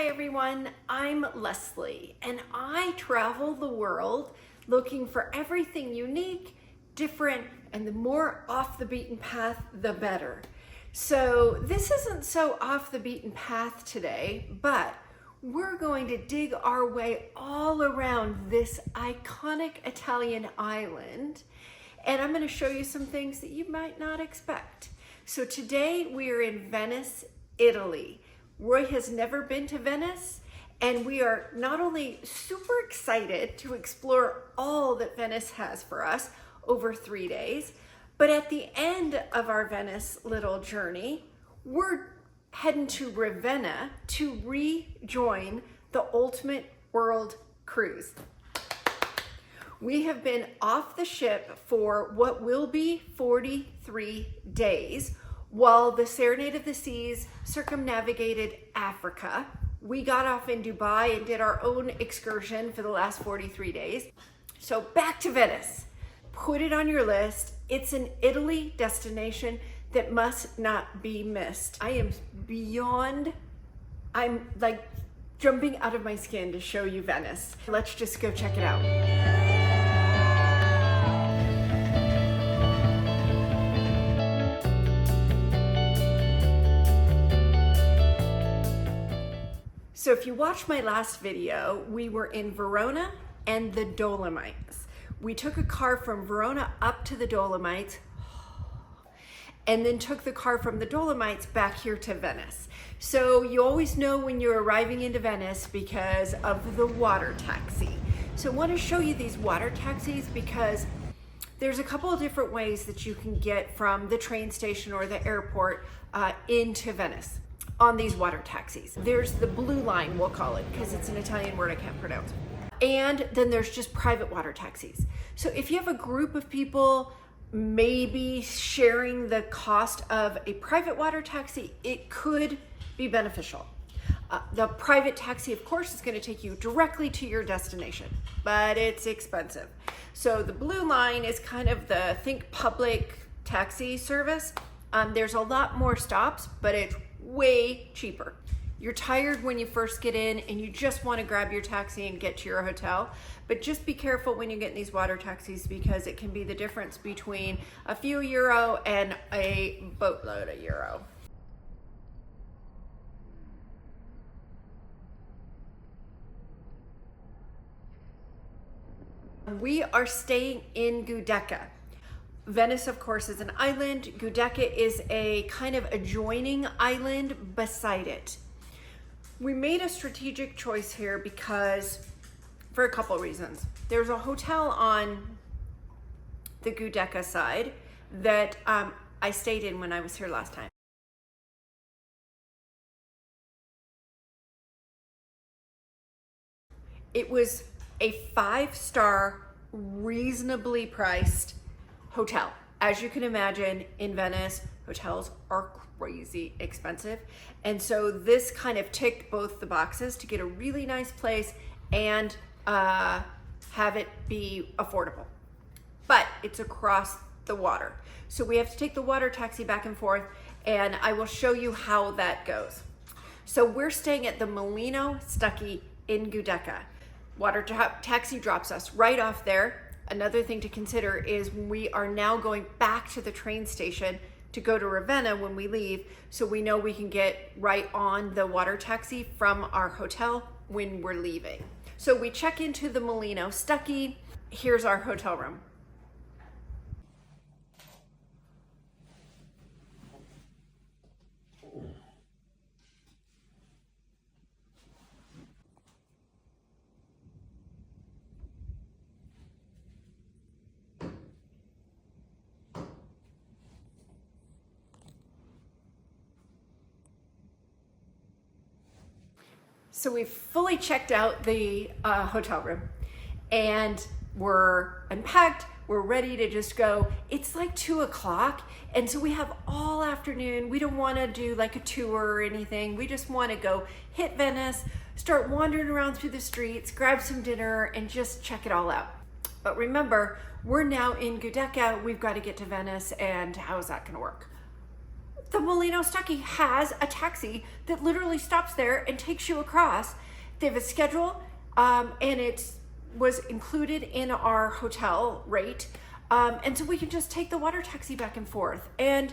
everyone, I'm Leslie and I travel the world looking for everything unique, different, and the more off the beaten path, the better. So this isn't so off the beaten path today, but we're going to dig our way all around this iconic Italian island, and I'm going to show you some things that you might not expect. So today we are in Venice, Italy. Roy has never been to Venice, and we are not only super excited to explore all that Venice has for us over 3 days, but at the end of our Venice little journey, we're heading to Ravenna to rejoin the Ultimate World Cruise. We have been off the ship for what will be 43 days while the Serenade of the Seas circumnavigated Africa. We got off in Dubai and did our own excursion for the last 43 days. So back to Venice. Put it on your list. It's an Italy destination that must not be missed. I'm like jumping out of my skin to show you Venice. Let's just go check it out. So if you watched my last video, we were in Verona and the Dolomites. We took a car from Verona up to the Dolomites and then took the car from the Dolomites back here to Venice. So you always know when you're arriving into Venice because of the water taxi. So I want to show you these water taxis because there's a couple of different ways that you can get from the train station or the airport into Venice on these water taxis. There's the blue line, we'll call it, because it's an Italian word I can't pronounce. And then there's just private water taxis. So if you have a group of people maybe sharing the cost of a private water taxi, it could be beneficial. The private taxi, of course, is going to take you directly to your destination, but it's expensive. So the blue line is kind of the think public taxi service. There's a lot more stops, but it's way cheaper. You're tired when you first get in and you just want to grab your taxi and get to your hotel, but just be careful when you get in these water taxis because it can be the difference between a few euro and a boatload of euro. We are staying in Giudecca. Venice, of course, is an island. Giudecca is a kind of adjoining island beside it. We made a strategic choice here because, for a couple of reasons. There's a hotel on the Giudecca side that I stayed in when I was here last time. It was a 5-star, reasonably priced hotel. As you can imagine, in Venice, hotels are crazy expensive. And so this kind of ticked both the boxes to get a really nice place and have it be affordable. But it's across the water. So we have to take the water taxi back and forth, and I will show you how that goes. So we're staying at the Molino Stuckey in Giudecca. Water taxi drops us right off there. Another thing to consider is we are now going back to the train station to go to Ravenna when we leave, so we know we can get right on the water taxi from our hotel when we're leaving. So we check into the Molino Stuckey. Here's our hotel room. So we've fully checked out the hotel room and we're unpacked. We're ready to just go. It's like 2 o'clock. And so we have all afternoon. We don't want to do like a tour or anything. We just want to go hit Venice, start wandering around through the streets, grab some dinner and just check it all out. But remember, we're now in Giudecca. We've got to get to Venice, and how is that going to work? the Molino Stuckey has a taxi that literally stops there and takes you across. They have a schedule, and it was included in our hotel rate. And so we can just take the water taxi back and forth. And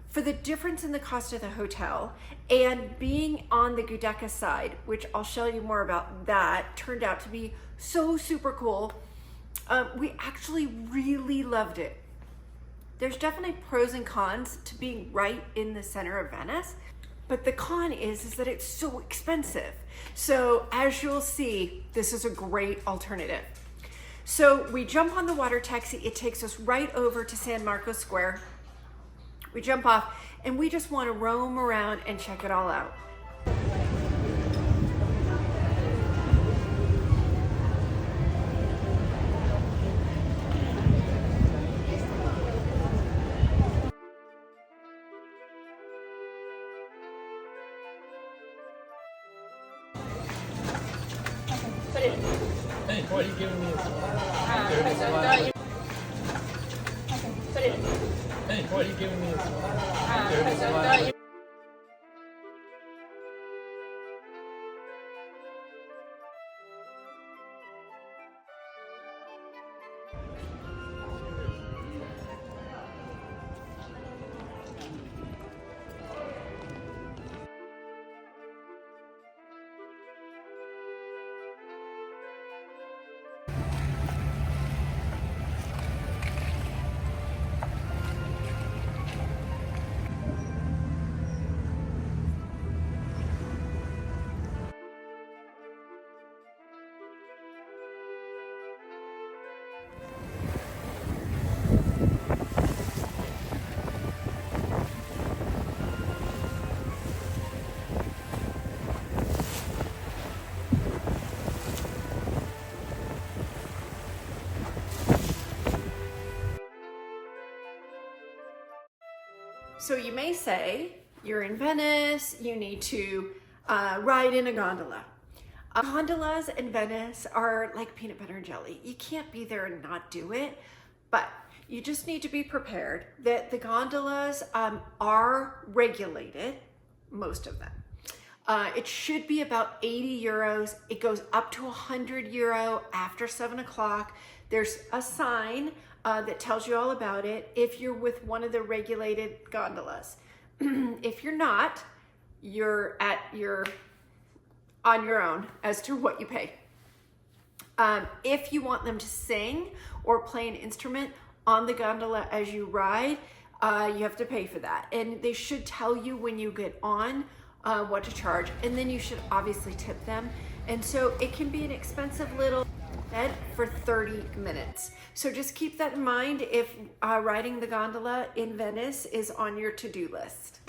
for the difference in the cost of the hotel and being on the Giudecca side, which I'll show you more about, that turned out to be so super cool. We actually really loved it. There's definitely pros and cons to being right in the center of Venice, but the con is that it's so expensive. So as you'll see, this is a great alternative. So we jump on the water taxi. It takes us right over to San Marco Square. We jump off and we just want to roam around and check it all out. Hey, why are you giving me this? Hey, why are you giving me this? So you may say, you're in Venice, you need to ride in a gondola. Gondolas in Venice are like peanut butter and jelly. You can't be there and not do it, but you just need to be prepared that the gondolas are regulated, most of them. It should be about 80 euros. It goes up to 100 euro after 7 o'clock. There's a sign that tells you all about it if you're with one of the regulated gondolas. If you're not, you're on your own as to what you pay. If you want them to sing or play an instrument on the gondola as you ride, you have to pay for that. And they should tell you when you get on what to charge, and then you should obviously tip them. And so it can be an expensive little bed for 30 minutes. So just keep that in mind if riding the gondola in Venice is on your to-do list.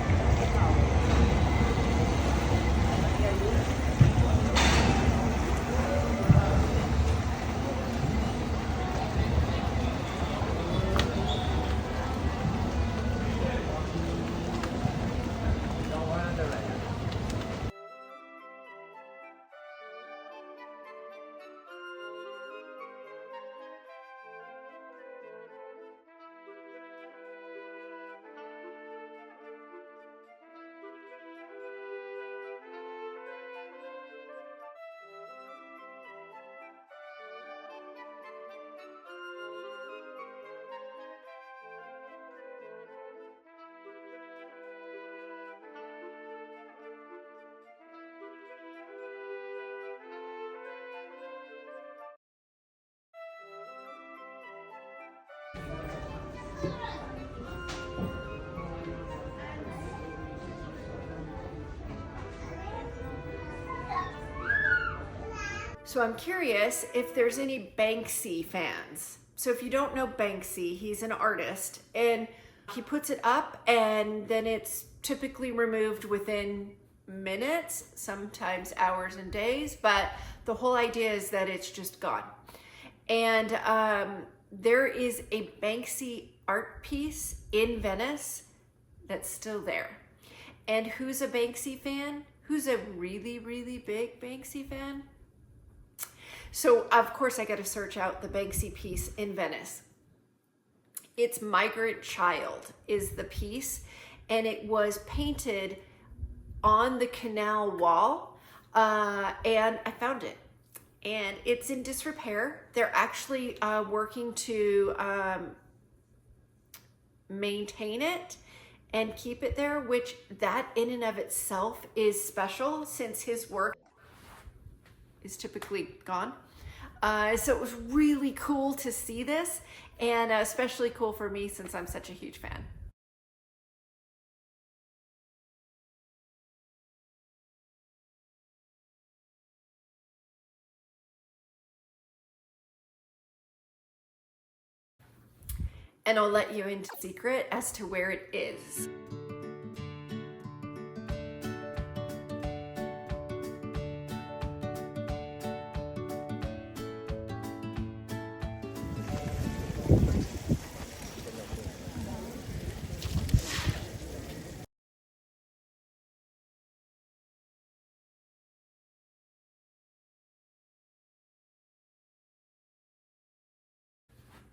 So I'm curious if there's any Banksy fans. So if you don't know Banksy, he's an artist and he puts it up and then it's typically removed within minutes, sometimes hours and days, but the whole idea is that it's just gone. And there is a Banksy art piece in Venice that's still there. And who's a Banksy fan? Who's a really, really big Banksy fan? So of course I got to search out the Banksy piece in Venice. It's Migrant Child is the piece, and it was painted on the canal wall, and I found it. And it's in disrepair. They're actually working to maintain it and keep it there, which that in and of itself is special since his work is typically gone. So it was really cool to see this, and especially cool for me since I'm such a huge fan. And I'll let you into the secret as to where it is.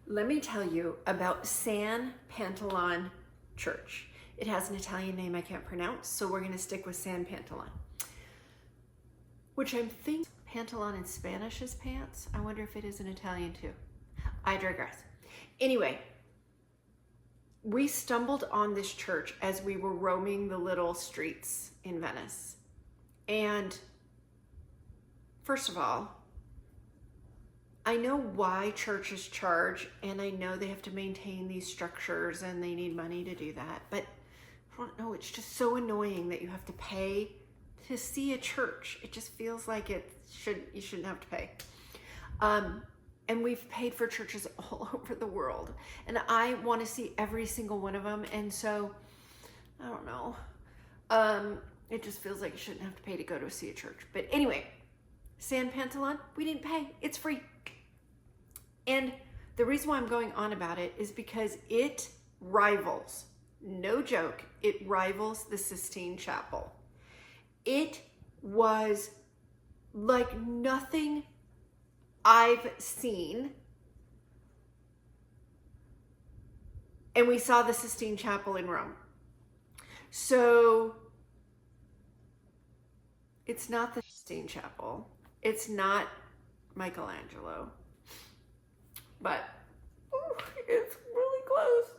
Let me tell you about San Pantalon Church. It has an Italian name I can't pronounce, so we're gonna stick with San Pantalon. Which I'm thinking Pantalon in Spanish is pants. I wonder if it is in Italian too. I digress. Anyway, we stumbled on this church as we were roaming the little streets in Venice. And first of all, I know why churches charge, and I know they have to maintain these structures and they need money to do that, but I don't know, it's just so annoying that you have to pay to see a church. It just feels like you shouldn't have to pay. And we've paid for churches all over the world, and I want to see every single one of them, and so, I don't know. It just feels like you shouldn't have to pay to go to see a church. But anyway, San Pantalon, we didn't pay, it's free. And the reason why I'm going on about it is because it rivals, no joke, it rivals the Sistine Chapel. It was like nothing I've seen. And we saw the Sistine Chapel in Rome. So it's not the Sistine Chapel. It's not Michelangelo. But it's really close.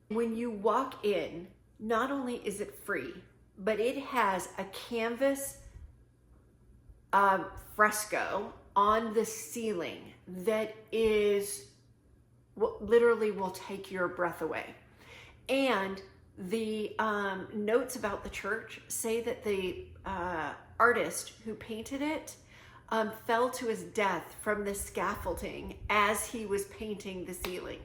When you walk in, not only is it free, but it has a canvas fresco on the ceiling that is literally will take your breath away. And the notes about the church say that the artist who painted it fell to his death from the scaffolding as he was painting the ceiling.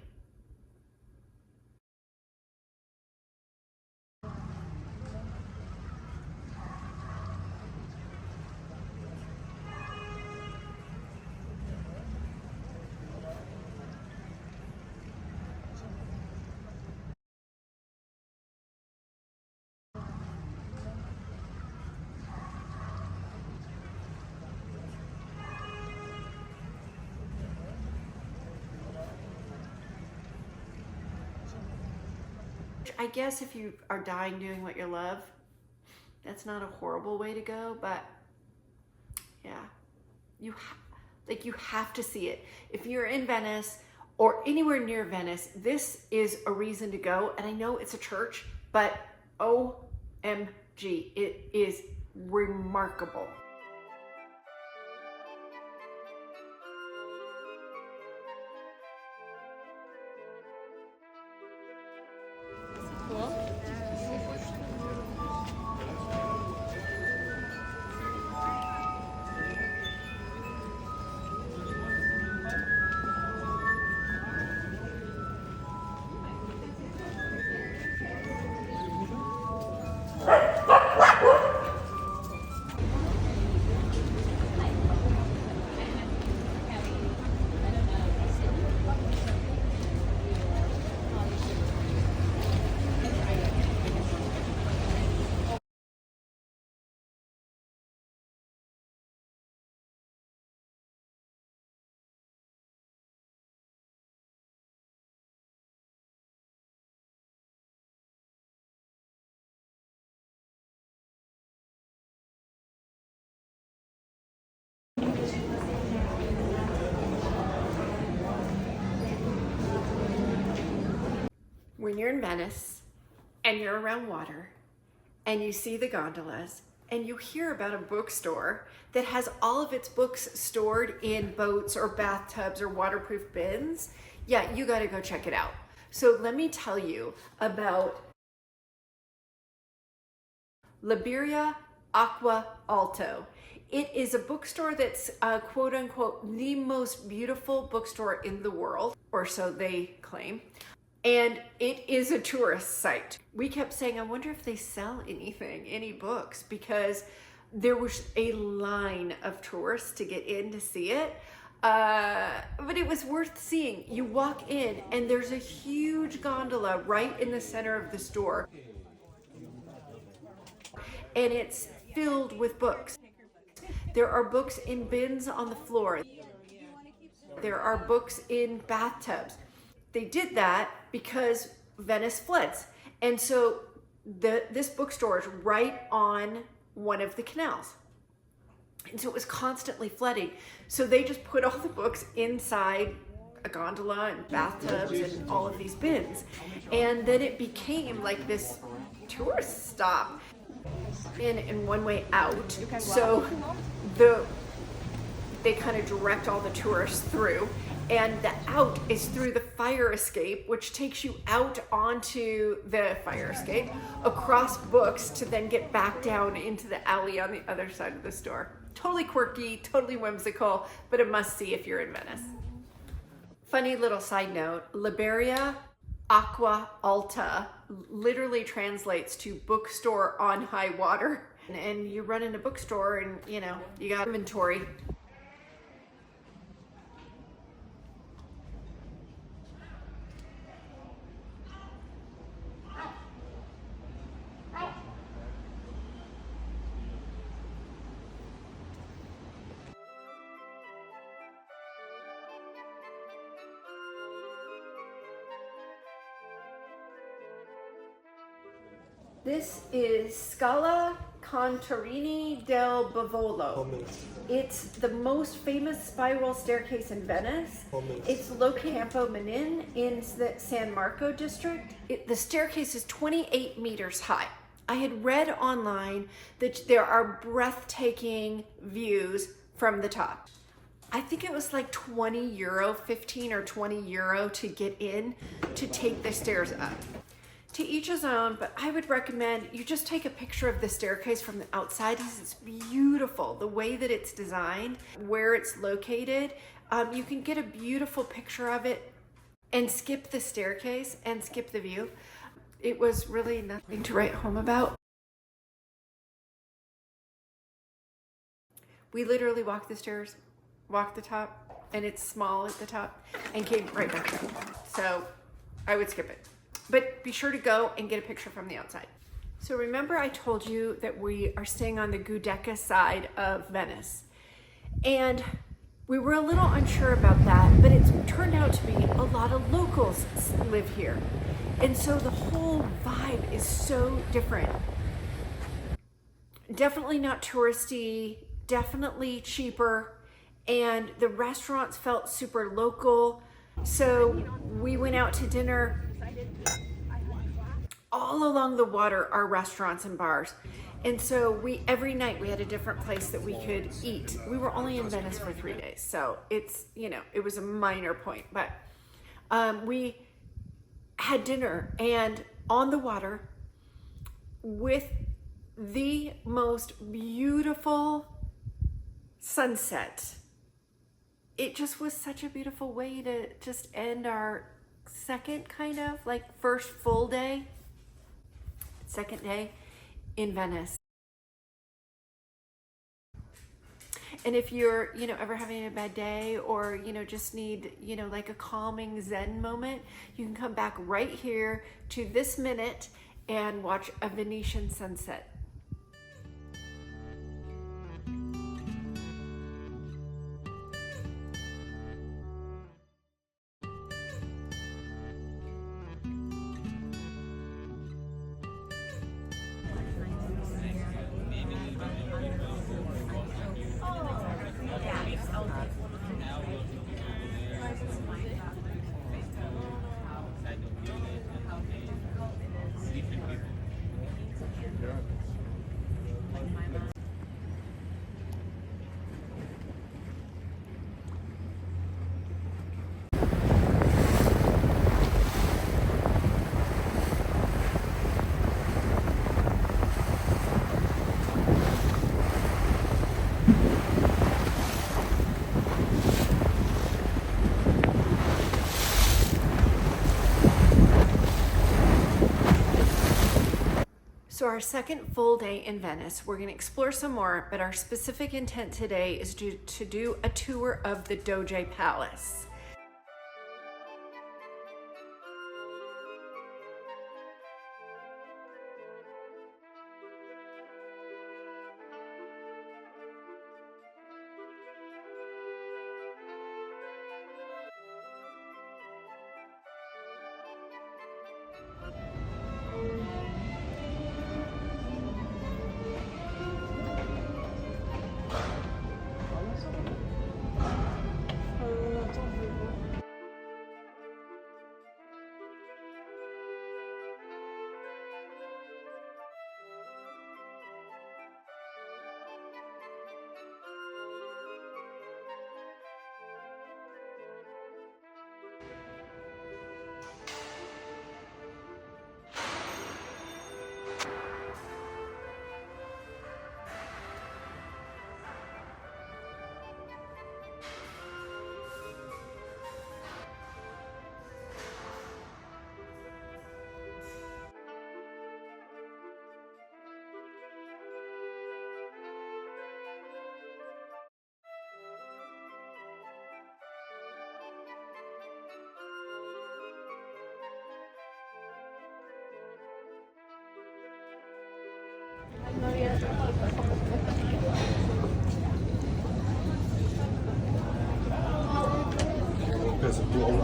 I guess if you are dying doing what you love, that's not a horrible way to go, but yeah, you have to see it. If you're in Venice or anywhere near Venice, this is a reason to go. And I know it's a church, but OMG, it is remarkable. when you're in Venice and you're around water and you see the gondolas and you hear about a bookstore that has all of its books stored in boats or bathtubs or waterproof bins, yeah, you got to go check it out. So let me tell you about Libreria Acqua Alto. It is a bookstore that's quote unquote the most beautiful bookstore in the world, or so they claim. And it is a tourist site. We kept saying, I wonder if they sell anything, any books, because there was a line of tourists to get in to see it. But it was worth seeing. You walk in and there's a huge gondola right in the center of the store. And it's filled with books. There are books in bins on the floor. There are books in bathtubs. They did that because Venice floods. And so this bookstore is right on one of the canals. And so it was constantly flooding. So they just put all the books inside a gondola and bathtubs and all of these bins. And then it became like this tourist stop in and one way out. So they kind of direct all the tourists through. And the out is through the fire escape, which takes you out onto the fire escape, across books to then get back down into the alley on the other side of the store. Totally quirky, totally whimsical, but a must-see if you're in Venice. Funny little side note, Libreria Acqua Alta literally translates to bookstore on high water. And you run in a bookstore and, you know, you got inventory. This is Scala Contarini del Bavolo. It's the most famous spiral staircase in Venice. It's located in Campo Manin in the San Marco district. The staircase is 28 meters high. I had read online that there are breathtaking views from the top. I think it was like €20, 15 or 20 euro to get in to take the stairs up. To each his own, but I would recommend you just take a picture of the staircase from the outside because it's beautiful. The way that it's designed, where it's located, you can get a beautiful picture of it and skip the staircase and skip the view. It was really nothing to write home about. We literally walked the stairs, walked the top, and it's small at the top, and came right back down. So I would skip it. But be sure to go and get a picture from the outside. So remember I told you that we are staying on the Giudecca side of Venice. And we were a little unsure about that, but it's turned out to be a lot of locals live here. And so the whole vibe is so different. Definitely not touristy, definitely cheaper, and the restaurants felt super local. So we went out to dinner. All along the water are restaurants and bars. And so every night we had a different place that we could eat. We were only in Venice for 3 days. So it's, you know, it was a minor point, but we had dinner and on the water with the most beautiful sunset. It just was such a beautiful way to just end our second kind of like first full day, second day in Venice. And if you're, you know, ever having a bad day or, you know, just need, you know, like a calming Zen moment, you can come back right here to this minute and watch a Venetian sunset. So our second full day in Venice, we're going to explore some more, but our specific intent today is to do a tour of the Doge Palace.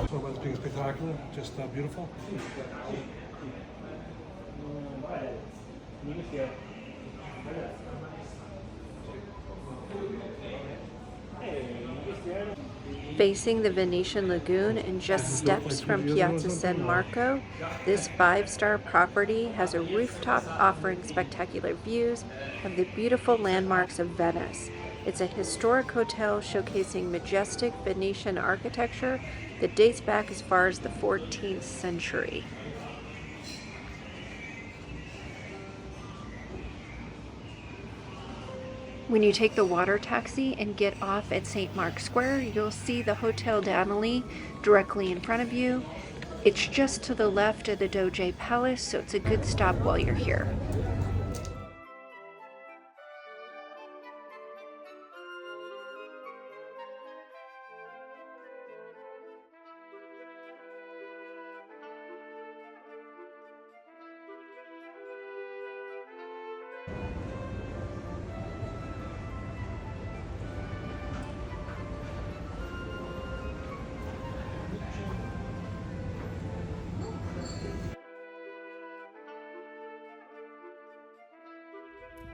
Talk about being spectacular, just beautiful. Facing the Venetian lagoon and just steps from Piazza San Marco, this 5-star property has a rooftop offering spectacular views of the beautiful landmarks of Venice. It's a historic hotel showcasing majestic Venetian architecture that dates back as far as the 14th century. When you take the water taxi and get off at St. Mark's Square, you'll see the Hotel d'Annaly directly in front of you. It's just to the left of the Doge Palace, so it's a good stop while you're here.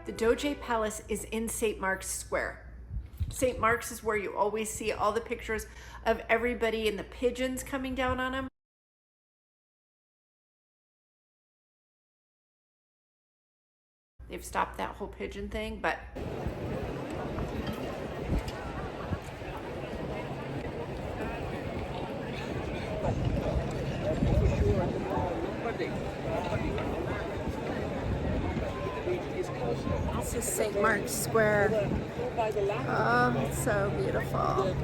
The Doge Palace is in St. Mark's Square. St. Mark's is where you always see all the pictures of everybody and the pigeons coming down on them. They've stopped that whole pigeon thing, but this is St. Mark's Square. Oh, it's so beautiful.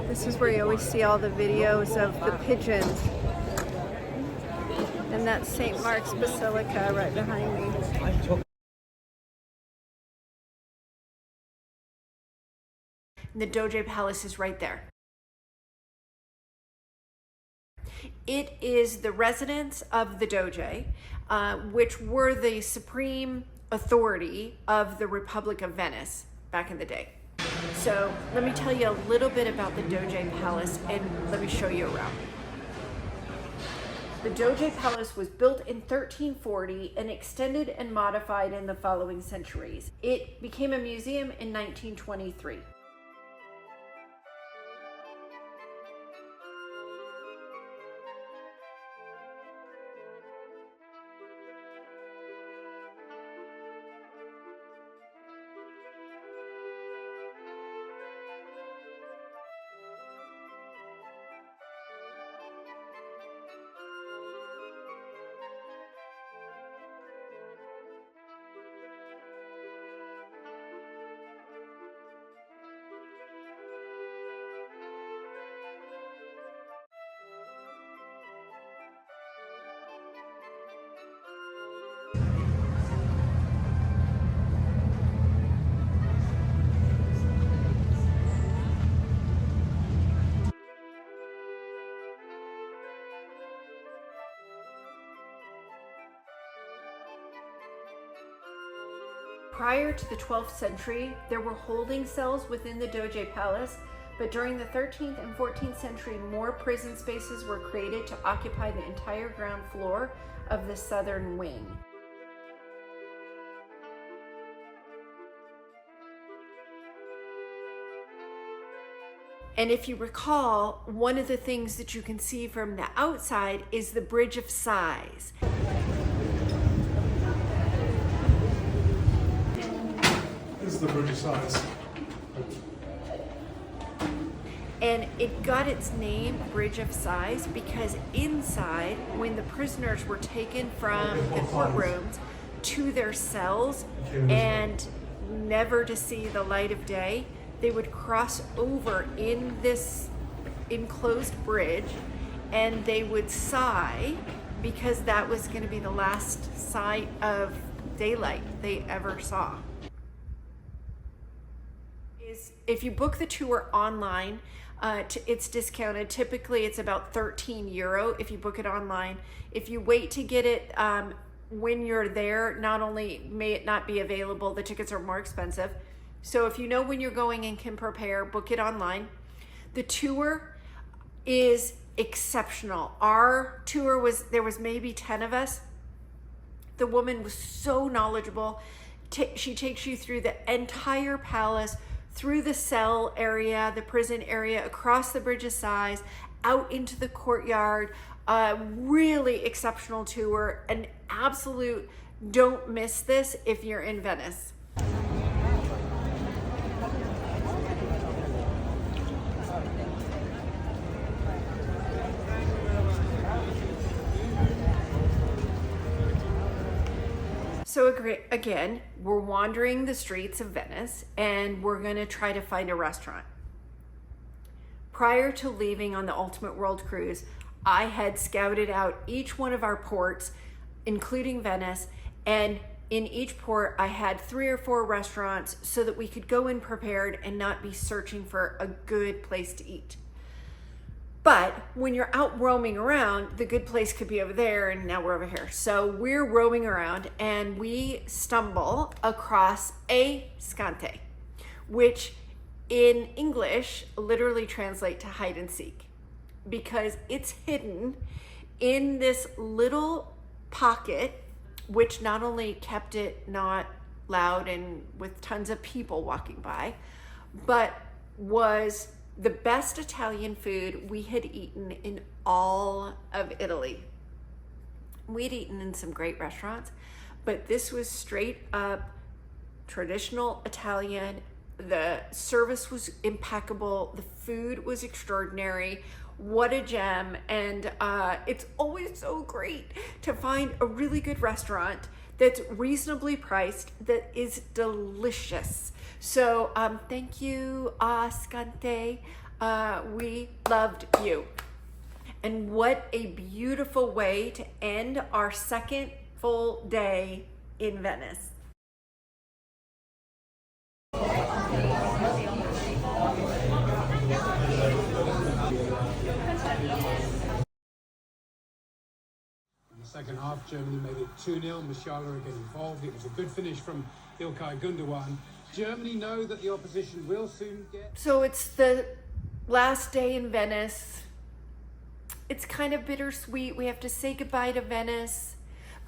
This is where you always see all the videos of the pigeons. And that's St. Mark's Basilica right behind me. And the Doge Palace is right there. It is the residence of the Doge, which were the supreme authority of the Republic of Venice back in the day. So let me tell you a little bit about the Doge Palace and let me show you around. The Doge Palace was built in 1340 and extended and modified in the following centuries. It became a museum in 1923. Prior to the 12th century, there were holding cells within the Doge Palace, but during the 13th and 14th century, more prison spaces were created to occupy the entire ground floor of the southern wing. And if you recall, one of the things that you can see from the outside is the Bridge of Sighs. This is the Bridge of Sighs. And it got its name, Bridge of Sighs, because inside, when the prisoners were taken from the courtrooms to their cells and never to see the light of day, they would cross over in this enclosed bridge and they would sigh because that was going to be the last sight of daylight they ever saw. If you book the tour online, it's discounted. Typically it's about €13 if you book it online. If you wait to get it when you're there, not only may it not be available, the tickets are more expensive. So if you know when you're going and can prepare, book it online. The tour is exceptional. Our tour there was maybe 10 of us. The woman was so knowledgeable. She takes you through the entire palace, through the cell area, the prison area, across the Bridge of Sighs, out into the courtyard. Really exceptional tour. An absolute don't miss this if you're in Venice. So again, we're wandering the streets of Venice and we're gonna try to find a restaurant. Prior to leaving on the Ultimate World Cruise, I had scouted out each one of our ports, including Venice, and in each port I had 3 or 4 restaurants so that we could go in prepared and not be searching for a good place to eat. But when you're out roaming around, the good place could be over there and now we're over here. So we're roaming around and we stumble across a Sconte, which in English literally translate to hide and seek, because it's hidden in this little pocket, which not only kept it not loud and with tons of people walking by, but was the best Italian food we had eaten in all of Italy. We'd eaten in some great restaurants, but this was straight up traditional Italian. The service was impeccable. The food was extraordinary. What a gem. And it's always so great to find a really good restaurant that's reasonably priced, that is delicious. So thank you, Sconte. We loved you. And what a beautiful way to end our second full day in Venice. Second half, Germany made it 2-0. Musiala again involved. It was a good finish from İlkay Gündoğan. Germany know that the opposition will soon get... So it's the last day in Venice. It's kind of bittersweet. We have to say goodbye to Venice.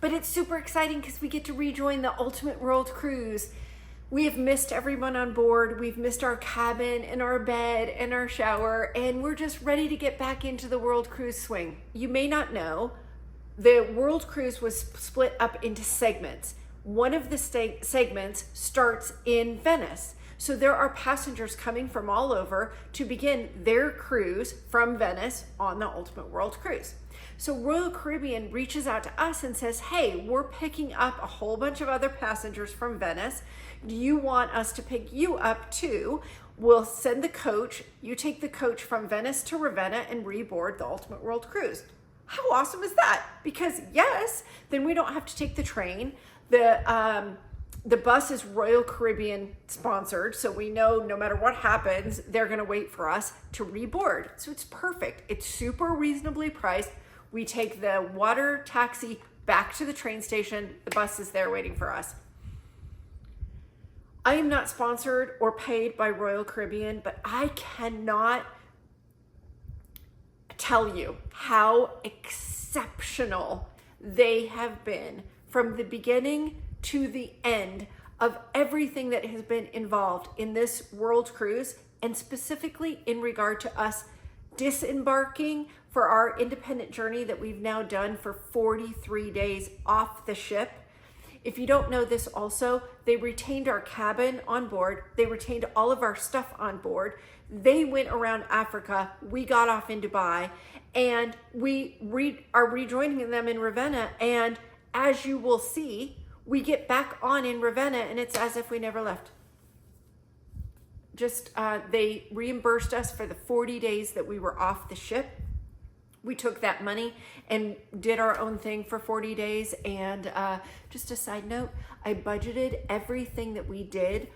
But it's super exciting because we get to rejoin the Ultimate World Cruise. We have missed everyone on board. We've missed our cabin and our bed and our shower. And we're just ready to get back into the World Cruise swing. You may not know, the World Cruise was split up into segments. One of the segments starts in Venice. So there are passengers coming from all over to begin their cruise from Venice on the Ultimate World Cruise. So Royal Caribbean reaches out to us and says, hey, we're picking up a whole bunch of other passengers from Venice. Do you want us to pick you up too? We'll send the coach. You take the coach from Venice to Ravenna and reboard the Ultimate World Cruise. How awesome is that? Because yes, then we don't have to take the train. The bus is Royal Caribbean sponsored, so we know no matter what happens, they're gonna wait for us to reboard. So it's perfect. It's super reasonably priced. We take the water taxi back to the train station. The bus is there waiting for us. I am not sponsored or paid by Royal Caribbean, but I cannot tell you how exceptional they have been from the beginning to the end of everything that has been involved in this world cruise, and specifically in regard to us disembarking for our independent journey that we've now done for 43 days off the ship. If you don't know this also, they retained our cabin on board. They retained all of our stuff on board. They went around Africa. We got off in Dubai, and we are rejoining them in Ravenna. And as you will see, we get back on in Ravenna, and it's as if we never left. Just they reimbursed us for the 40 days that we were off the ship. We took that money and did our own thing for 40 days. And just a side note, I budgeted everything that we did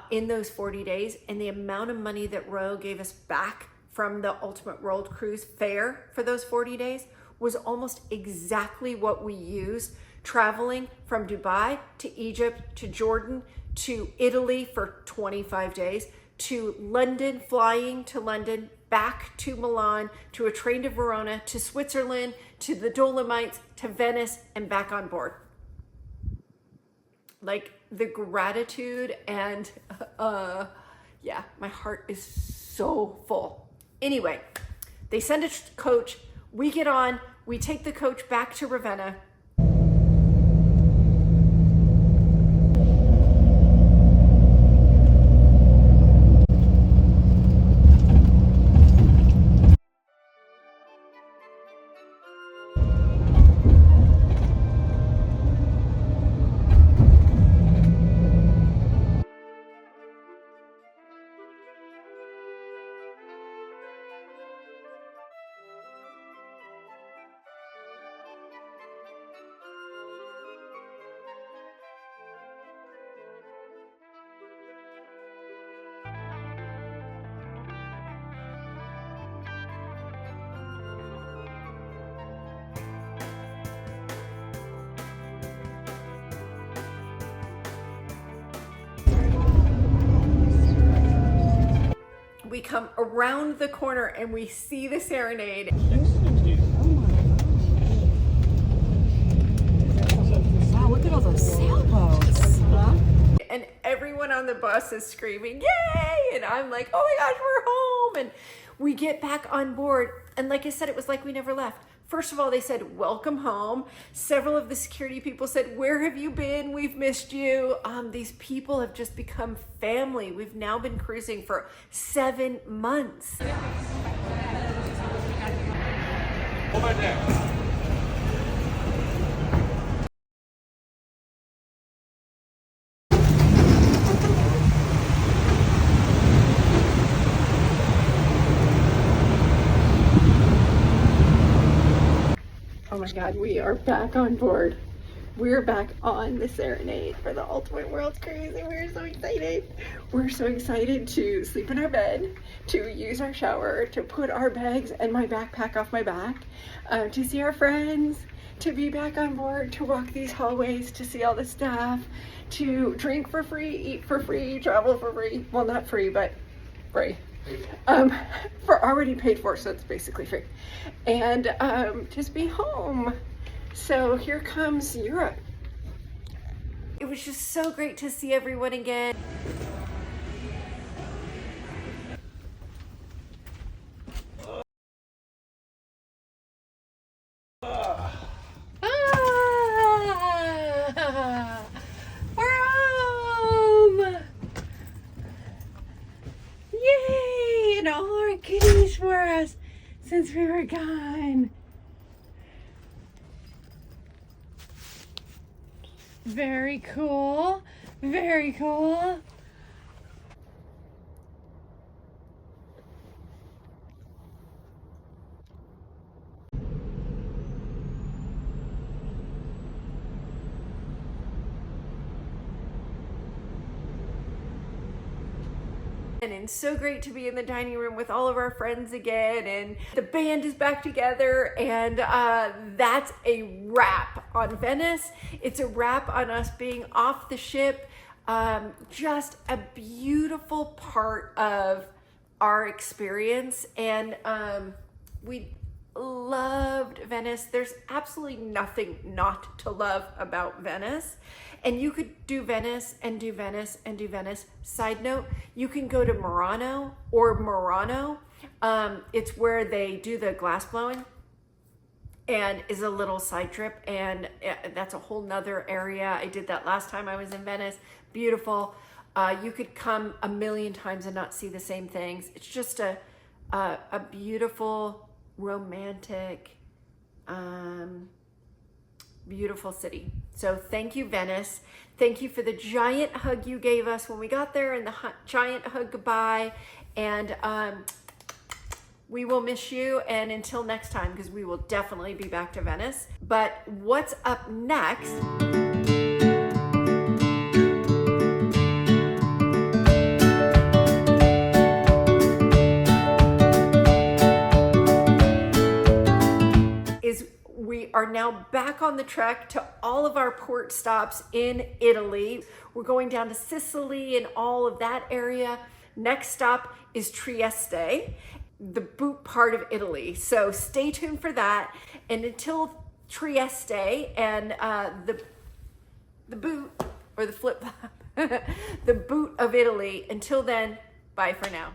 in those 40 days, and the amount of money that Royal gave us back from the Ultimate World Cruise fare for those 40 days was almost exactly what we used traveling from Dubai to Egypt to Jordan to Italy for 25 days to London, flying to London, back to Milan, to a train to Verona, to Switzerland, to the Dolomites, to Venice, and back on board. Like, the gratitude and yeah, my heart is so full. Anyway, they send a coach, we get on, we take the coach back to Ravenna. We come around the corner and we see the serenade. Wow, look at all those sailboats. Huh? And everyone on the bus is screaming, yay! And I'm like, oh my gosh, we're home! And we get back on board. And like I said, it was like we never left. First of all, they said, welcome home. Several of the security people said, where have you been? We've missed you. These people have just become family. We've now been cruising for 7 months. Over there. Oh my God, we are back on board. We're back on the Serenade for the Ultimate World Cruise, and we're so excited. We're so excited to sleep in our bed, to use our shower, to put our bags and my backpack off my back, to see our friends, to be back on board, to walk these hallways, to see all the stuff, to drink for free, eat for free, travel for free. Well, not free, but free. For already paid for, so it's basically free. And just be home. So here comes Europe. It was just so great to see everyone again. We're home! Yay! And all our goodies for us since we were gone. Very cool. Very cool. And so great to be in the dining room with all of our friends again, and the band is back together, and that's a wrap on Venice. It's a wrap on us being off the ship. Just a beautiful part of our experience, and we loved Venice. There's absolutely nothing not to love about Venice, and you could do Venice and do Venice and do Venice. Side note, you can go to Murano. It's where they do the glass blowing, and is a little side trip, and that's a whole nother area. I did that last time I was in Venice. Beautiful. You could come a million times and not see the same things. It's just a beautiful, romantic, beautiful city. So thank you, Venice. Thank you for the giant hug you gave us when we got there, and the giant hug goodbye. And we will miss you, and until next time, because we will definitely be back to Venice. But what's up next? We are now back on the trek to all of our port stops in Italy. We're going down to Sicily and all of that area. Next stop is Trieste, the boot part of Italy. So stay tuned for that. And until Trieste and the boot, or the flip, the boot of Italy, until then, bye for now.